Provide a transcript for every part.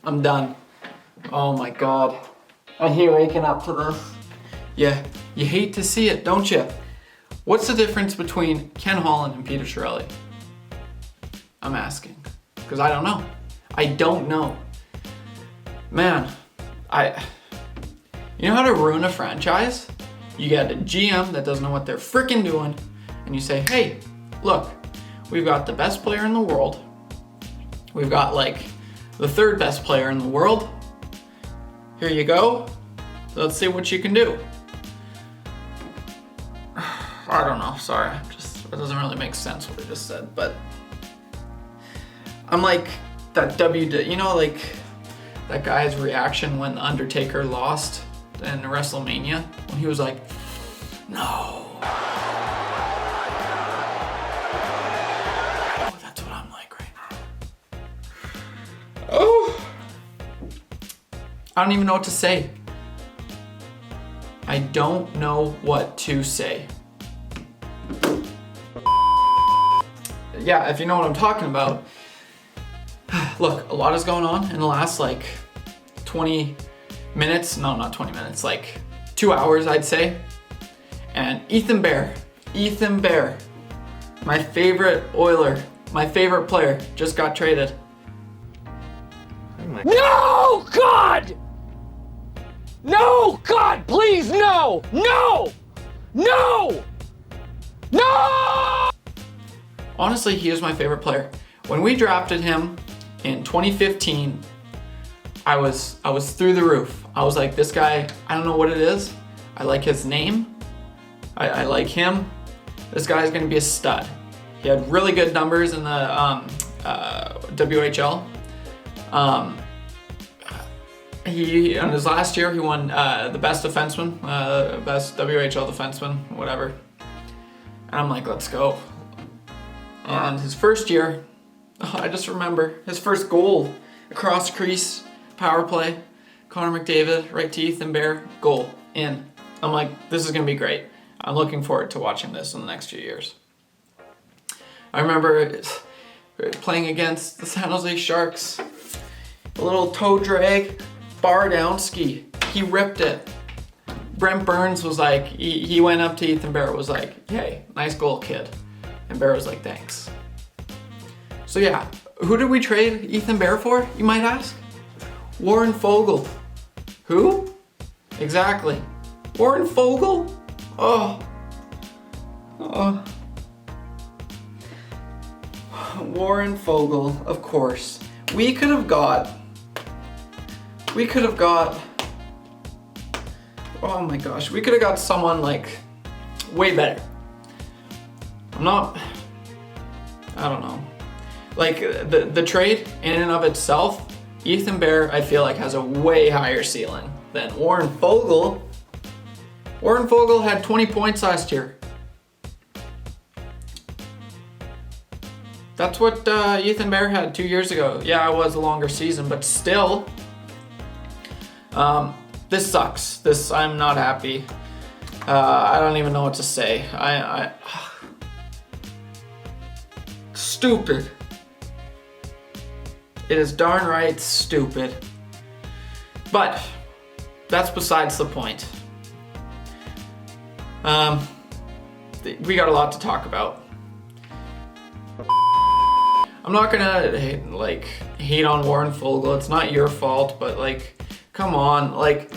I'm done. Oh my God. I hate waking up to this. Yeah, you hate to see it, don't you? What's the difference between Ken Holland and Peter Chiarelli? I'm asking, because I don't know. I don't know. Man, you know how to ruin a franchise? You get a GM that doesn't know what they're freaking doing, and you say, hey, look, we've got the best player in the world. We've got like the third best player in the world. Here you go. Let's see what you can do. I don't know, sorry. It doesn't really make sense what I just said, but I'm like that you know, like that guy's reaction when Undertaker lost in WrestleMania, when he was like, no. Oh, that's what I'm like right now. Oh. I don't even know what to say. I don't know what to say. Yeah, if you know what I'm talking about. Look, a lot is going on in the last like 20 minutes. No, not 20 minutes, like 2 hours, I'd say. And Ethan Bear, my favorite Oiler, my favorite player, just got traded. No, God! No, God, please, no! No! No! No! Honestly, he is my favorite player. When we drafted him in 2015, I was through the roof. I was like, this guy, I don't know what it is. I like his name. I like him. This guy's gonna be a stud. He had really good numbers in the WHL. He in his last year he won the best defenseman, best WHL defenseman, whatever. And I'm like, let's go. And his first year, I just remember his first goal, across crease, power play, Connor McDavid, right to Ethan Bear, goal, in. I'm like, this is gonna be great. I'm looking forward to watching this in the next few years. I remember playing against the San Jose Sharks, a little toe drag, bar down ski. He ripped it. Brent Burns was like, he went up to Ethan Bear, was like, hey, nice goal, kid. And Bear was like, thanks. So yeah, who did we trade Ethan Bear for, you might ask? Warren Foegele. Who? Exactly. Warren Foegele? Oh. Warren Foegele, of course. We could have got, oh my gosh, we could have got someone like way better. I don't know. Like the trade in and of itself, Ethan Bear, I feel like has a way higher ceiling than Warren Foegele. Warren Foegele had 20 points last year. That's what Ethan Bear had 2 years ago. Yeah, it was a longer season, but still. This sucks. I'm not happy. I don't even know what to say. Stupid. It is darn right stupid. But that's besides the point. We got a lot to talk about. I'm not gonna hate on Warren Foegele. It's not your fault, but like, come on, like,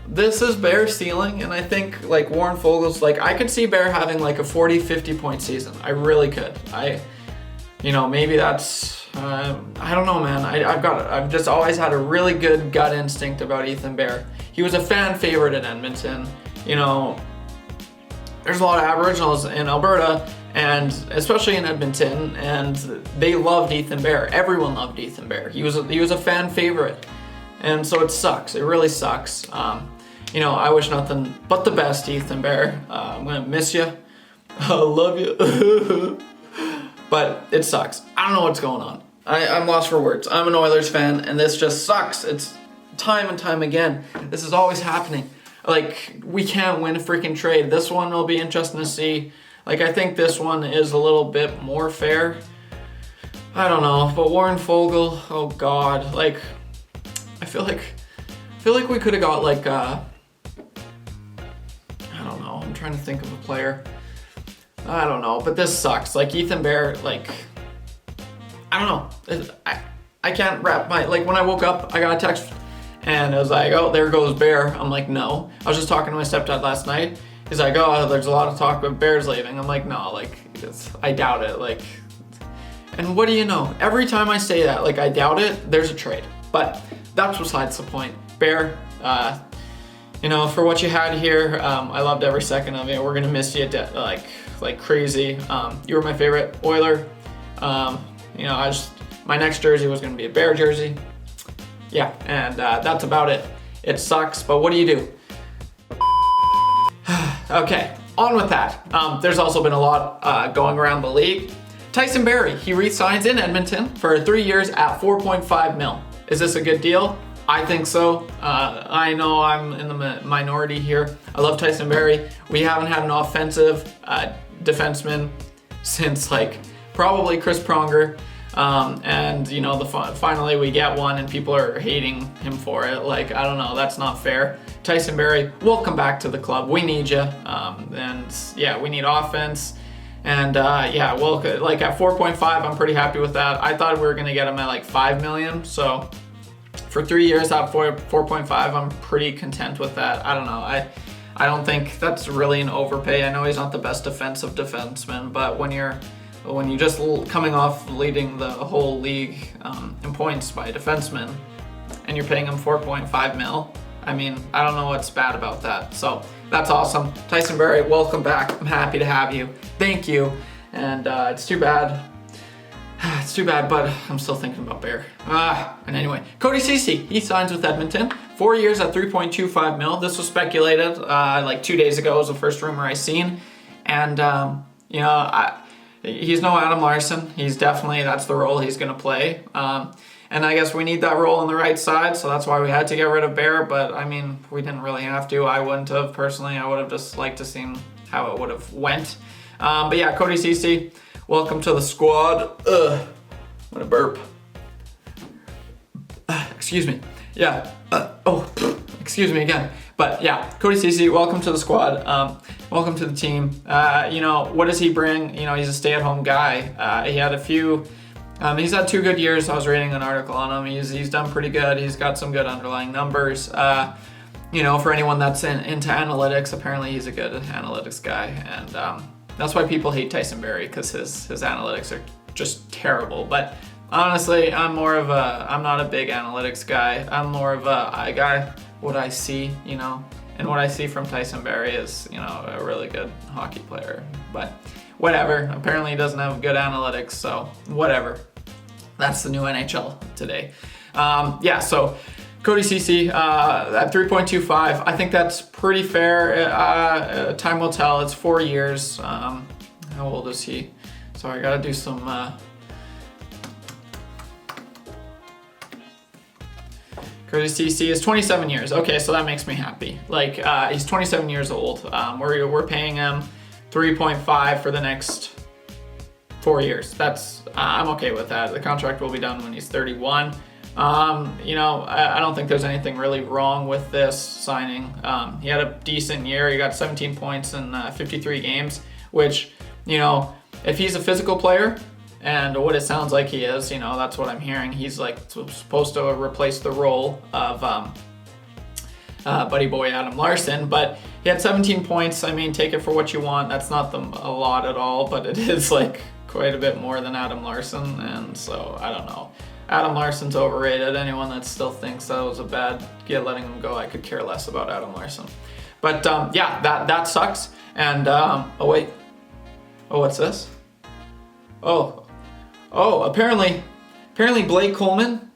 this is Bear's ceiling, and I think like Warren Fogel's, like, I could see Bear having like a 40-50 point season. I really could. Maybe that's I don't know, man. I've just always had a really good gut instinct about Ethan Bear. He was a fan favorite in Edmonton. There's a lot of Aboriginals in Alberta, and especially in Edmonton, and they loved Ethan Bear. Everyone loved Ethan Bear. He was a fan favorite, and so it sucks. It really sucks. I wish nothing but the best to Ethan Bear. I'm gonna miss you. I love you. But it sucks. I don't know what's going on. I'm lost for words. I'm an Oilers fan, and this just sucks. It's time and time again. This is always happening. Like, we can't win a freaking trade. This one will be interesting to see. Like, I think this one is a little bit more fair. I don't know, but Warren Foegele, oh God, like, feel like we could have got like I don't know. I'm trying to think of a player. I don't know, but this sucks. Like Ethan Bear, like I don't know. I can't wrap my like when I woke up, I got a text and it was like, oh, there goes Bear. I'm like, no. I was just talking to my stepdad last night. He's like, oh, there's a lot of talk about Bears leaving. I'm like, no, like I doubt it. Like, and what do you know? Every time I say that, like I doubt it, there's a trade. But that's besides the point. Bear, you know, for what you had here, I loved every second of it. We're gonna miss you like crazy. You were my favorite Oiler. You know, my next jersey was gonna be a Bear jersey. Yeah, and that's about it. It sucks, but what do you do? Okay, on with that. There's also been a lot going around the league. Tyson Barrie, he re-signs in Edmonton for 3 years at $4.5 million. Is this a good deal? I think so. I know I'm in the minority here. I love Tyson Barrie. We haven't had an offensive defenseman since like probably Chris Pronger. And you know, finally we get one and people are hating him for it. Like, I don't know, that's not fair. Tyson Barrie, welcome back to the club. We need you. And yeah, we need offense. And yeah, well, like at 4.5, I'm pretty happy with that. I thought we were gonna get him at like 5 million. So for 3 years at 4.5, I'm pretty content with that. I don't know. I don't think that's really an overpay. I know he's not the best defensive defenseman, but when you're just coming off leading the whole league in points by a defenseman, and you're paying him 4.5 mil, I mean, I don't know what's bad about that. So that's awesome. Tyson Barrie, welcome back. I'm happy to have you. Thank you. And it's too bad. It's too bad, but I'm still thinking about Bear. And anyway, Cody Ceci, he signs with Edmonton. 4 years at 3.25 mil. This was speculated like 2 days ago. Was the first rumor I seen. And, you know, he's no Adam Larson. He's definitely, that's the role he's going to play. And I guess we need that role on the right side, so that's why we had to get rid of Bear. But, I mean, we didn't really have to. I wouldn't have, personally. I would have just liked to see how it would have went. But, yeah, Cody Ceci, welcome to the squad. I'm going to burp. Excuse me. Yeah. Excuse me again. But, yeah, Cody Ceci, welcome to the squad. Welcome to the team. You know, what does he bring? You know, he's a stay-at-home guy. He had a few... he's had 2 good years. I was reading an article on him. He's done pretty good. He's got some good underlying numbers. You know, for anyone that's into analytics, apparently he's a good analytics guy. And that's why people hate Tyson Barrie, because his analytics are just terrible. But honestly, I'm not a big analytics guy. I'm more of a eye guy. What I see, you know, and what I see from Tyson Barrie is, you know, a really good hockey player. But whatever. Apparently he doesn't have good analytics, so whatever. That's the new NHL today. Yeah, so Cody Ceci at 3.25. I think that's pretty fair. Time will tell. It's 4 years. How old is he? So I gotta do some... Cody Ceci is 27 years. Okay, so that makes me happy. Like, he's 27 years old. We're paying him 3.5 for the next 4 years. That's I'm okay with that. The contract will be done when he's 31. You know, I don't think there's anything really wrong with this signing. He had a decent year. He got 17 points in 53 games, which, you know, if he's a physical player, and what it sounds like he is, you know, that's what I'm hearing. He's like supposed to replace the role of buddy boy Adam Larson, but he had 17 points. I mean, take it for what you want. That's not a lot at all, but it is like quite a bit more than Adam Larson, and so I don't know. Adam Larson's overrated. Anyone that still thinks that was a bad letting him go, I could care less about Adam Larson. But yeah, that sucks. And oh wait, oh, what's this? Oh, apparently Blake Coleman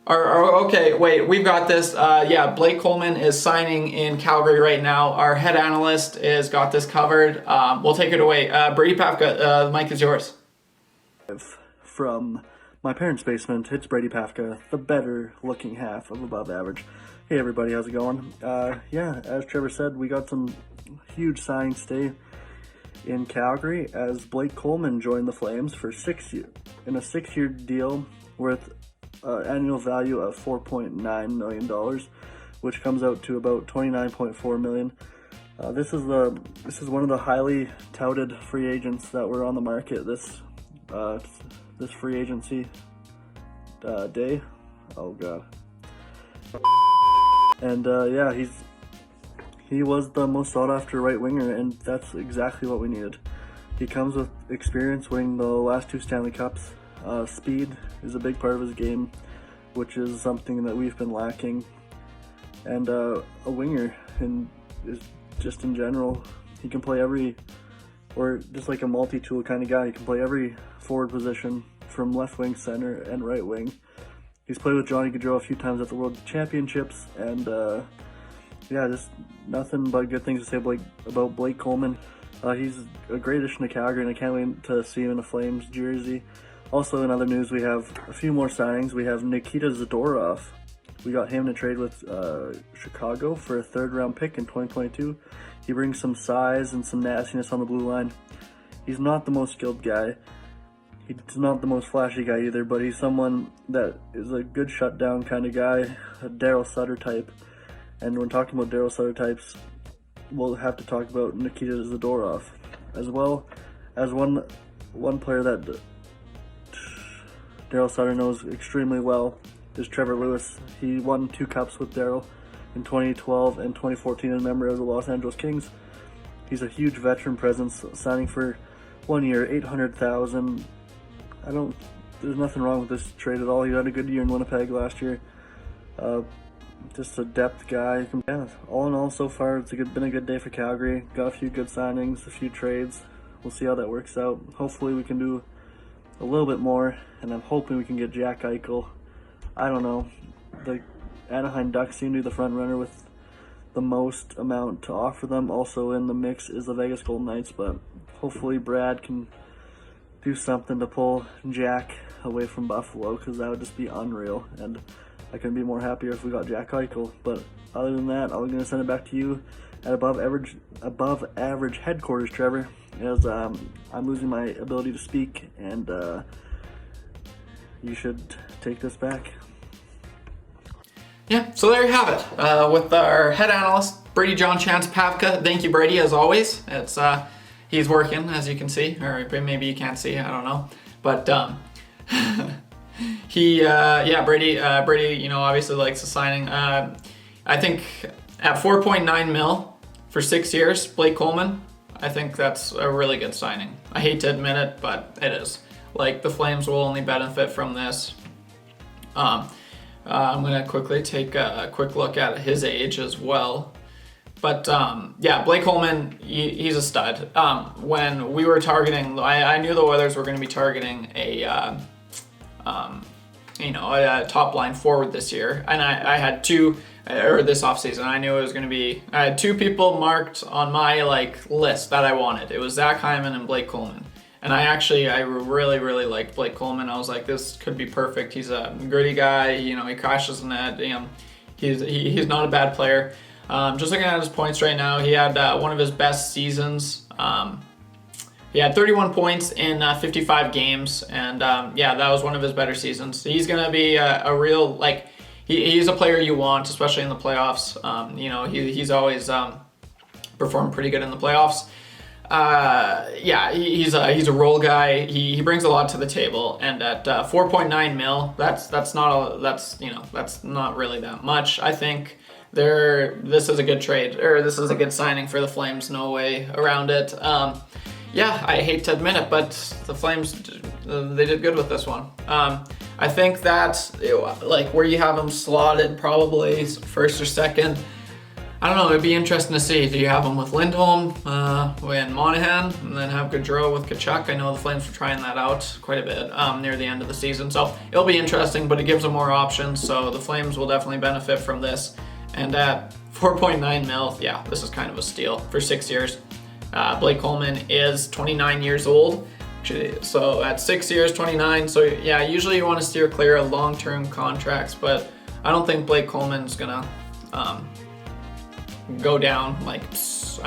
okay, wait, we've got this. Yeah, Blake Coleman is signing in Calgary right now. Our head analyst has got this covered. We'll take it away. Brady Pafka, the mic is yours. From my parents' basement, it's Brady Pafka, the better looking half of Above Average. Hey everybody, how's it going? Yeah, as Trevor said, we got some huge signings today in Calgary as Blake Coleman joined the Flames for 6 years in a 6-year deal worth annual value of $4.9 million, which comes out to about $29.4 million. This is one of the highly touted free agents that were on the market this free agency day. Oh god. And yeah, he was the most sought after right winger, and that's exactly what we needed. He comes with experience winning the last 2 Stanley Cups. Speed is a big part of his game, which is something that we've been lacking. And a winger, and is just in general, he can play or just like a multi-tool kind of guy. He can play every forward position from left wing, center, and right wing. He's played with Johnny Gaudreau a few times at the World Championships, and yeah, just nothing but good things to say about Blake Coleman. He's a great addition to Calgary, and I can't wait to see him in a Flames jersey. Also, in other news, we have a few more signings. We have Nikita Zadorov. We got him to trade with Chicago for a 3rd-round pick in 2022. He brings some size and some nastiness on the blue line. He's not the most skilled guy. He's not the most flashy guy either, but he's someone that is a good shutdown kind of guy, a Daryl Sutter type. And when talking about Daryl Sutter types, we'll have to talk about Nikita Zadorov, as well as one player that Daryl Sutter knows extremely well is Trevor Lewis. He won 2 cups with Daryl in 2012 and 2014 as a member of the Los Angeles Kings. He's a huge veteran presence, signing for 1 year, $800,000. There's nothing wrong with this trade at all. He had a good year in Winnipeg last year. Just a depth guy. Yeah, all in all, so far it's been a good day for Calgary. Got a few good signings, a few trades. We'll see how that works out. Hopefully we can do a little bit more, and I'm hoping we can get Jack Eichel. I don't know. The Anaheim Ducks seem to be the front runner with the most amount to offer them. Also in the mix is the Vegas Golden Knights, but hopefully Brad can do something to pull Jack away from Buffalo, because that would just be unreal, and I couldn't be more happier if we got Jack Eichel. But other than that, I'm going to send it back to you at above average headquarters, Trevor, as I'm losing my ability to speak, and you should take this back. Yeah, so there you have it. With our head analyst, Brady John Chance Pavka. Thank you, Brady, as always. It's he's working, as you can see, or maybe you can't see, I don't know. But Brady, you know, obviously likes the signing. I think at 4.9 mil for 6 years, Blake Coleman, I think that's a really good signing. I hate to admit it, but it is. Like, the Flames will only benefit from this. I'm gonna quickly take a quick look at his age as well. But yeah, Blake Coleman, he's a stud. When we were targeting, I knew the Oilers were gonna be targeting a top line forward this year, and I had this offseason. I knew it was going to be. I had 2 people marked on my list that I wanted. It was Zach Hyman and Blake Coleman, and I really liked Blake Coleman. I was like, this could be perfect. He's a gritty guy. You know, he crashes the net. He's not a bad player. Just looking at his points right now, he had one of his best seasons. He had 31 points in 55 games, and yeah, that was one of his better seasons. He's gonna be a real, he's a player you want, especially in the playoffs. You know, he's always performed pretty good in the playoffs. Yeah, he's a role guy. He brings a lot to the table, and at 4.9 mil, that's not really that much. I think this is a good trade, or this is a good signing for the Flames. No way around it. Yeah, I hate to admit it, but the Flames, they did good with this one. I think that, where you have them slotted, probably first or second, I don't know, it'd be interesting to see. Do you have them with Lindholm and Monahan, and then have Gaudreau with Tkachuk? I know the Flames were trying that out quite a bit near the end of the season, so it'll be interesting, but it gives them more options, so the Flames will definitely benefit from this. And at 4.9 mil, yeah, this is kind of a steal for 6 years. Blake Coleman is 29 years old, so at 6 years, 29. So yeah, usually you want to steer clear of long-term contracts, but I don't think Blake Coleman's gonna go down. I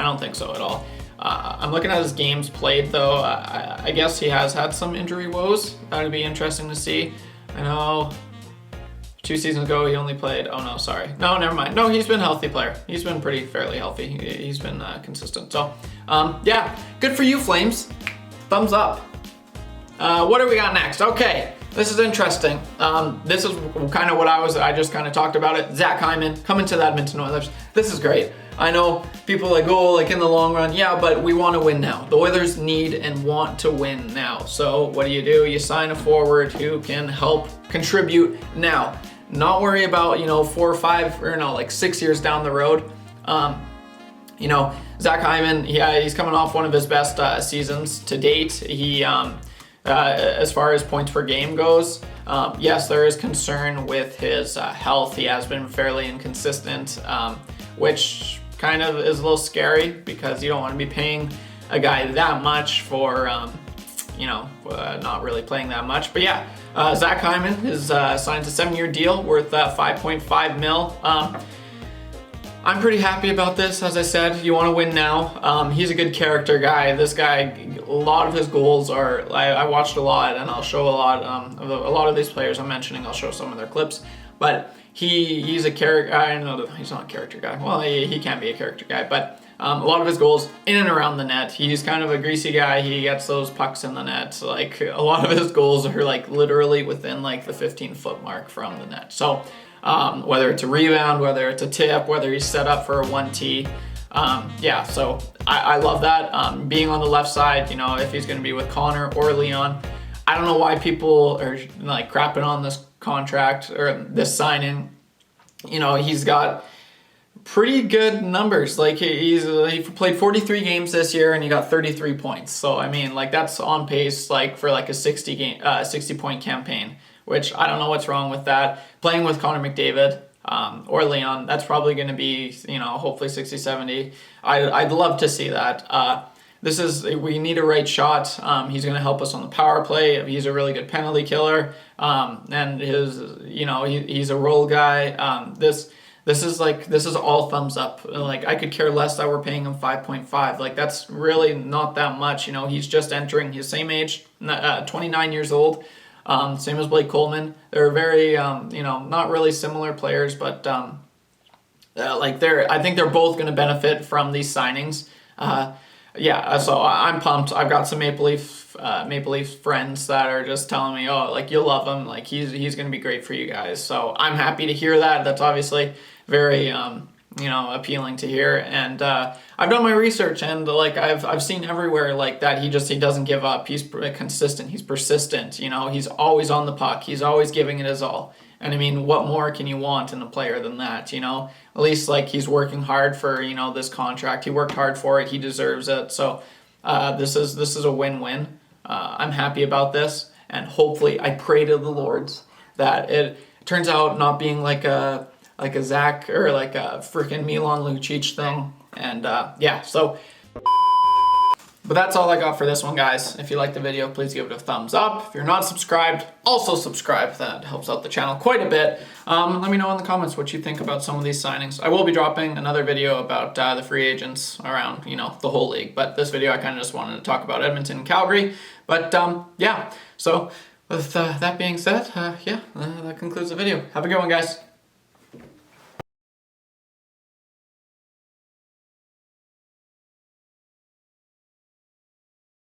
don't think so at all. I'm looking at his games played though. I guess he has had some injury woes. That would be interesting to see. I know 2 seasons ago, he only played, oh no, sorry. No, never mind. No, he's been a healthy player. He's been fairly healthy. He's been consistent. So, yeah, good for you, Flames. Thumbs up. What do we got next? Okay, this is interesting. This is kind of what I just kind of talked about it. Zach Hyman coming to the Edmonton Oilers. This is great. I know people like, oh, like in the long run, yeah, but we want to win now. The Oilers need and want to win now. So what do? You sign a forward who can help contribute now. Not worry about, 4 or 5 or like 6 years down the road. Zach Hyman, he's coming off one of his best seasons to date. He, as far as points per game goes, yes, there is concern with his health. He has been fairly inconsistent, which kind of is a little scary because you don't want to be paying a guy that much for, not really playing that much. But yeah, Zach Hyman is signed a 7-year deal worth $5.5 million. I'm pretty happy about this. As I said, you want to win now. He's a good character guy. This guy, a lot of his goals are, I watched a lot, and I'll show a lot of these players I'm mentioning. I'll show some of their clips, but he's a character. I know that he's not a character guy. Well, he can be a character guy, but a lot of his goals in and around the net. He's kind of a greasy guy. He gets those pucks in the net. Like a lot of his goals are like literally within like the 15-foot mark from the net. So whether it's a rebound, whether it's a tip, whether he's set up for a 1T. So I love that. Being on the left side, if he's going to be with Connor or Leon, I don't know why people are like crapping on this contract or this signing. He's got pretty good numbers. Like he played 43 games this year and he got 33 points. So I mean, like that's on pace like for like a 60 point campaign, which I don't know what's wrong with that. Playing with Connor McDavid or Leon, that's probably going to be, hopefully 60, 70. I'd love to see that. We need a right shot. He's going to help us on the power play. He's a really good penalty killer. And he's a role guy. This is all thumbs up. Like I could care less that we're paying him 5.5. Like that's really not that much. He's just entering his same age, 29 years old. Same as Blake Coleman. They're very, not really similar players, but I think they're both going to benefit from these signings. So I'm pumped. I've got some Maple Leaf friends that are just telling me, oh, like you'll love him. Like he's going to be great for you guys. So I'm happy to hear that. That's obviously very, appealing to hear. And I've done my research, and like I've seen everywhere like that he doesn't give up. He's consistent. He's persistent. He's always on the puck. He's always giving it his all. And I mean, what more can you want in a player than that? At least like he's working hard for this contract. He worked hard for it. He deserves it. So this is a win-win. I'm happy about this, and hopefully, I pray to the Lords that it turns out not being like a Zach or like a freaking Milan Lucic thing. And but that's all I got for this one, guys. If you liked the video, please give it a thumbs up. If you're not subscribed, also subscribe. That helps out the channel quite a bit. Let me know in the comments what you think about some of these signings. I will be dropping another video about the free agents around, the whole league. But this video, I kind of just wanted to talk about Edmonton and Calgary. But so with that being said, that concludes the video. Have a good one, guys.